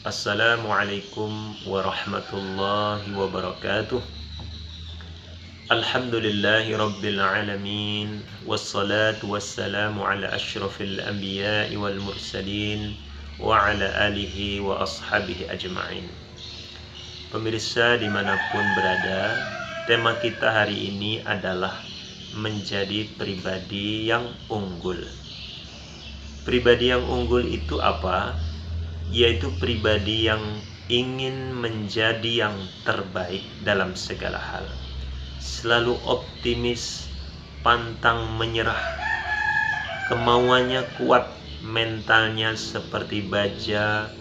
Assalamualaikum warahmatullahi wabarakatuh. Alhamdulillahi rabbil alamin. Wassalatu wassalamu ala ashrafil anbiya'i wal mursalin wa ala alihi wa ashabihi ajma'in. Pemirsa dimanapun berada, tema kita hari ini adalah menjadi pribadi yang unggul. Pribadi yang unggul itu apa? Yaitu pribadi yang ingin menjadi yang terbaik dalam segala hal, selalu optimis, pantang menyerah, kemauannya kuat, mentalnya seperti baja,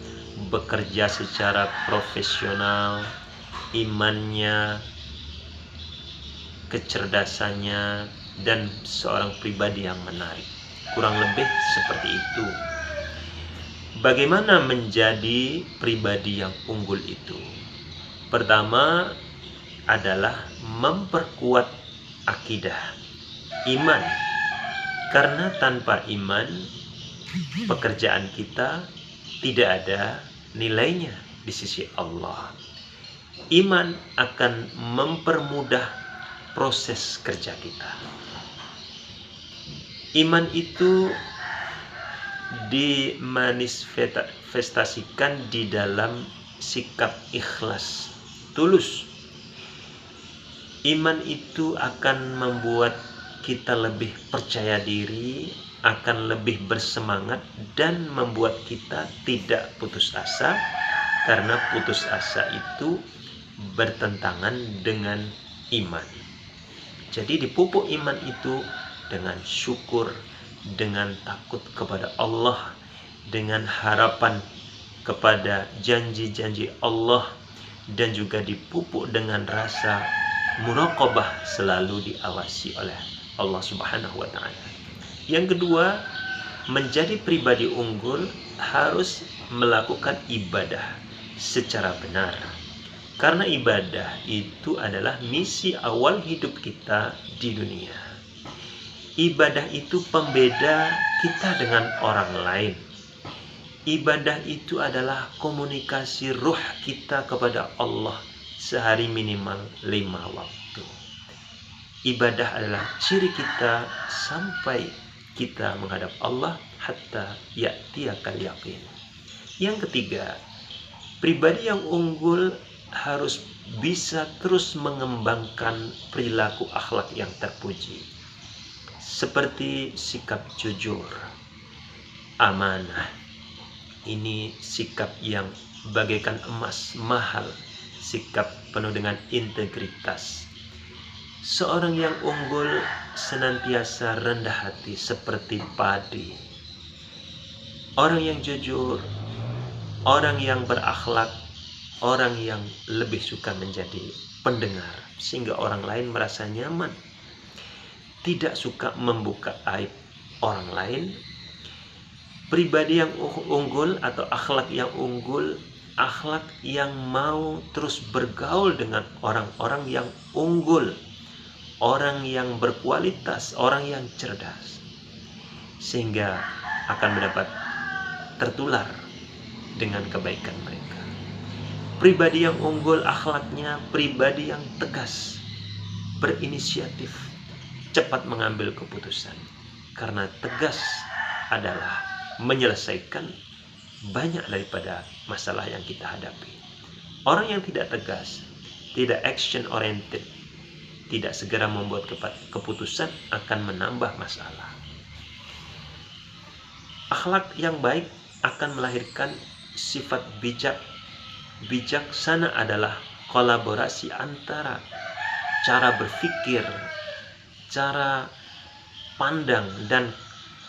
bekerja secara profesional, imannya, kecerdasannya, dan seorang pribadi yang menarik. Kurang lebih seperti itu. Bagaimana menjadi pribadi yang unggul itu? Pertama adalah memperkuat akidah, iman. Karena tanpa iman, pekerjaan kita tidak ada nilainya di sisi Allah. Iman akan mempermudah proses kerja kita. Iman itu dimanifestasikan di dalam sikap ikhlas, tulus. Iman itu akan membuat kita lebih percaya diri, akan lebih bersemangat, dan membuat kita tidak putus asa, karena putus asa itu bertentangan dengan iman. Jadi dipupuk iman itu dengan syukur, dengan takut kepada Allah, dengan harapan kepada janji-janji Allah, dan juga dipupuk dengan rasa muraqabah, selalu diawasi oleh Allah Subhanahu wa ta'ala. Yang kedua, menjadi pribadi unggul harus melakukan ibadah secara benar. Karena ibadah itu adalah misi awal hidup kita di dunia. Ibadah itu pembeda kita dengan orang lain. Ibadah itu adalah komunikasi ruh kita kepada Allah sehari minimal 5 waktu. Ibadah adalah ciri kita sampai kita menghadap Allah, hatta ya'tiyakal yaqin. Yang ketiga, pribadi yang unggul harus bisa terus mengembangkan perilaku akhlak yang terpuji, seperti sikap jujur, amanah. Ini sikap yang bagaikan emas mahal, sikap penuh dengan integritas. Seorang yang unggul senantiasa rendah hati seperti padi. Orang yang jujur, orang yang berakhlak, orang yang lebih suka menjadi pendengar, sehingga orang lain merasa nyaman, tidak suka membuka aib orang lain. Pribadi yang unggul atau akhlak yang unggul, akhlak yang mau terus bergaul dengan orang-orang yang unggul, orang yang berkualitas, orang yang cerdas, sehingga akan mendapat tertular dengan kebaikan mereka. Pribadi yang unggul akhlaknya, pribadi yang tegas, berinisiatif, cepat mengambil keputusan, karena tegas adalah menyelesaikan banyak daripada masalah yang kita hadapi. Orang yang tidak tegas, tidak action oriented, tidak segera membuat keputusan, akan menambah masalah. Akhlak yang baik akan melahirkan sifat bijak. Bijaksana adalah kolaborasi antara cara berpikir, cara pandang, dan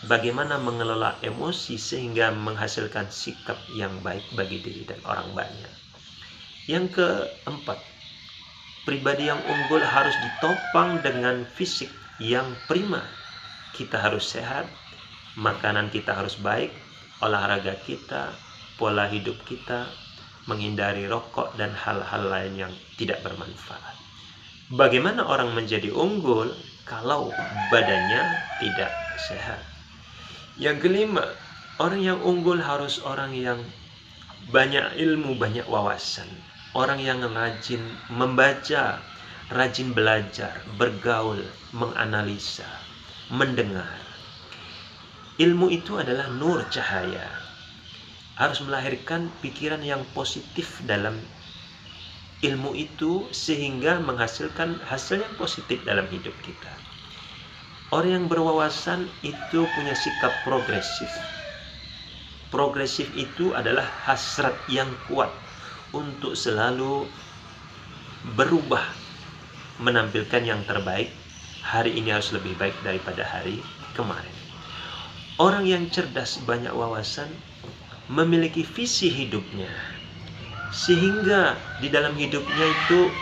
bagaimana mengelola emosi sehingga menghasilkan sikap yang baik bagi diri dan orang banyak. Yang keempat, pribadi yang unggul harus ditopang dengan fisik yang prima. Kita harus sehat, makanan kita harus baik, olahraga kita, pola hidup kita, menghindari rokok dan hal-hal lain yang tidak bermanfaat. Bagaimana orang menjadi unggul kalau badannya tidak sehat? Yang kelima, orang yang unggul harus orang yang banyak ilmu, banyak wawasan. Orang yang rajin membaca, rajin belajar, bergaul, menganalisa, mendengar. Ilmu itu adalah nur, cahaya. Harus melahirkan pikiran yang positif dalam ilmu itu sehingga menghasilkan hasil yang positif dalam hidup kita. Orang yang berwawasan itu punya sikap progresif. Progresif itu adalah hasrat yang kuat untuk selalu berubah, menampilkan yang terbaik. Hari ini harus lebih baik daripada hari kemarin. Orang yang cerdas, banyak wawasan, memiliki visi hidupnya, sehingga di dalam hidupnya itu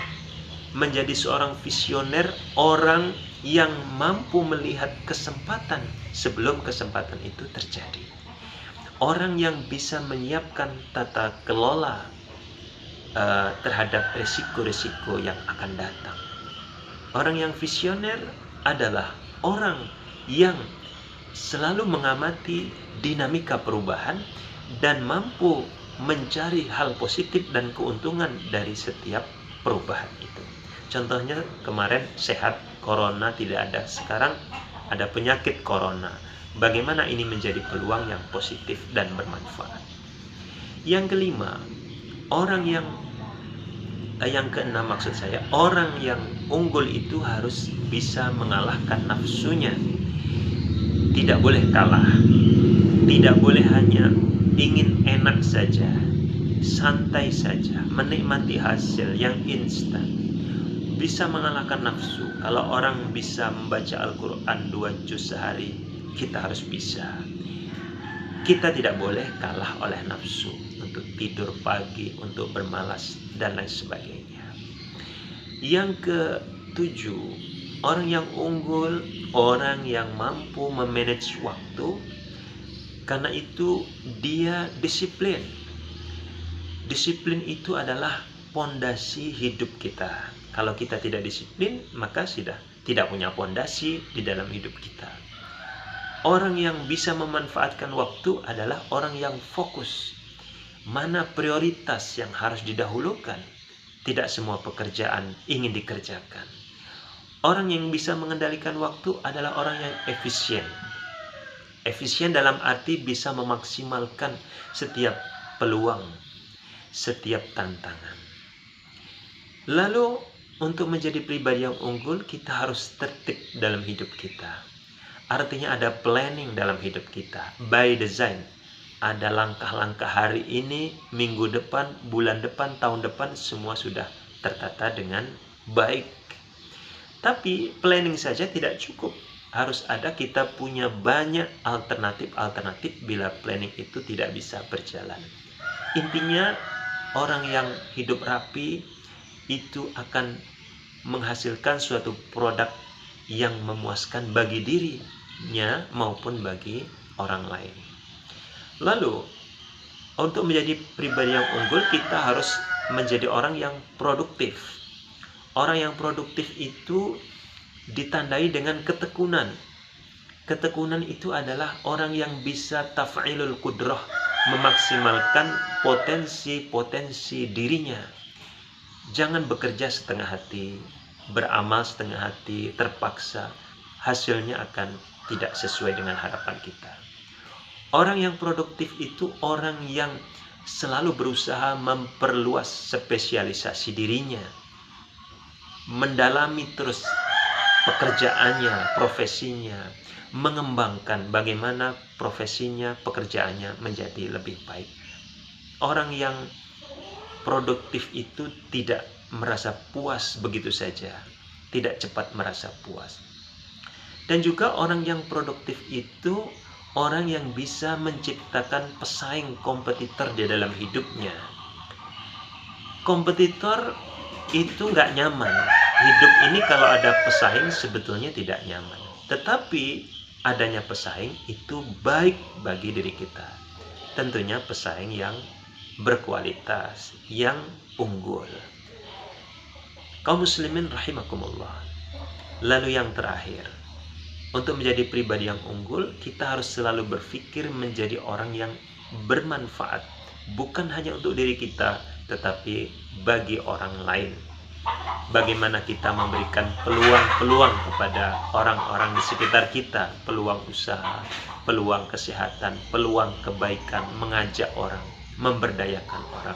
menjadi seorang visioner, orang yang mampu melihat kesempatan sebelum kesempatan itu terjadi. Orang yang bisa menyiapkan tata kelola terhadap resiko-resiko yang akan datang. Orang yang visioner adalah orang yang selalu mengamati dinamika perubahan dan mampu mencari hal positif dan keuntungan dari setiap perubahan itu. Contohnya kemarin sehat, corona tidak ada. Sekarang ada penyakit corona. Bagaimana ini menjadi peluang yang positif dan bermanfaat. Yang kelima, yang keenam maksud saya, orang yang unggul itu harus bisa mengalahkan nafsunya. Tidak boleh kalah. Tidak boleh hanya ingin enak saja, santai saja, menikmati hasil yang instan. Bisa mengalahkan nafsu. Kalau orang bisa membaca Al-Quran 2 juz sehari, kita harus bisa. Kita tidak boleh kalah oleh nafsu untuk tidur pagi, untuk bermalas, dan lain sebagainya. Yang ketujuh, orang yang unggul, orang yang mampu memanage waktu. Karena itu dia disiplin. Disiplin itu adalah pondasi hidup kita. Kalau kita tidak disiplin, maka sudah tidak punya pondasi di dalam hidup kita. Orang yang bisa memanfaatkan waktu adalah orang yang fokus. Mana prioritas yang harus didahulukan? Tidak semua pekerjaan ingin dikerjakan. Orang yang bisa mengendalikan waktu adalah orang yang efisien. Efisien dalam arti bisa memaksimalkan setiap peluang, setiap tantangan. Lalu untuk menjadi pribadi yang unggul, kita harus tertib dalam hidup kita. Artinya ada planning dalam hidup kita, by design. Ada langkah-langkah hari ini, minggu depan, bulan depan, tahun depan, semua sudah tertata dengan baik. Tapi planning saja tidak cukup. Harus ada kita punya banyak alternatif bila planning itu tidak bisa berjalan. Intinya orang yang hidup rapi itu akan menghasilkan suatu produk yang memuaskan bagi dirinya maupun bagi orang lain. Lalu untuk menjadi pribadi yang unggul, kita harus menjadi orang yang produktif. Orang yang produktif itu ditandai dengan ketekunan. Ketekunan itu adalah orang yang bisa taf'ilul qudrah, memaksimalkan potensi-potensi dirinya. Jangan bekerja setengah hati, beramal setengah hati, terpaksa. Hasilnya akan tidak sesuai dengan harapan kita. Orang yang produktif itu orang yang selalu berusaha memperluas spesialisasi dirinya, mendalami terus pekerjaannya, profesinya, mengembangkan bagaimana profesinya, pekerjaannya menjadi lebih baik. Orang yang produktif itu tidak merasa puas begitu saja, tidak cepat merasa puas. Dan juga orang yang produktif itu orang yang bisa menciptakan pesaing kompetitor di dalam hidupnya. Kompetitor itu nggak nyaman. Hidup ini kalau ada pesaing sebetulnya tidak nyaman. Tetapi adanya pesaing itu baik bagi diri kita. Tentunya pesaing yang berkualitas, yang unggul. Kaum muslimin rahimakumullah. Lalu yang terakhir, untuk menjadi pribadi yang unggul, kita harus selalu berpikir menjadi orang yang bermanfaat bukan hanya untuk diri kita, tetapi bagi orang lain. Bagaimana kita memberikan peluang-peluang kepada orang-orang di sekitar kita, peluang usaha, peluang kesehatan, peluang kebaikan, mengajak orang, memberdayakan orang.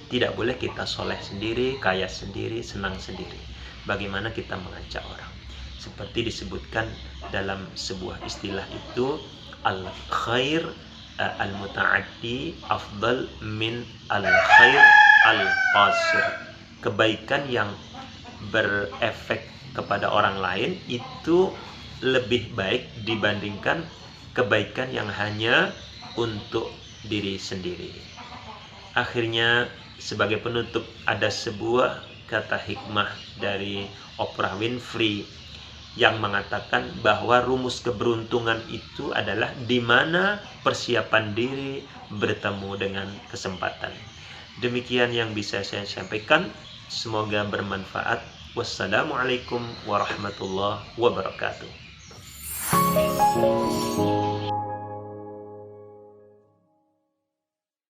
Tidak boleh kita soleh sendiri, kaya sendiri, senang sendiri. Bagaimana kita mengajak orang? Seperti disebutkan dalam sebuah istilah itu, al-khair al-muta'addi afdal min al-khair al-qasir. Kebaikan yang berefek kepada orang lain itu lebih baik dibandingkan kebaikan yang hanya untuk diri sendiri. Akhirnya, sebagai penutup, ada sebuah kata hikmah dari Oprah Winfrey yang mengatakan bahwa rumus keberuntungan itu adalah di mana persiapan diri bertemu dengan kesempatan. Demikian yang bisa saya sampaikan. Semoga bermanfaat. Wassalamualaikum warahmatullahi wabarakatuh.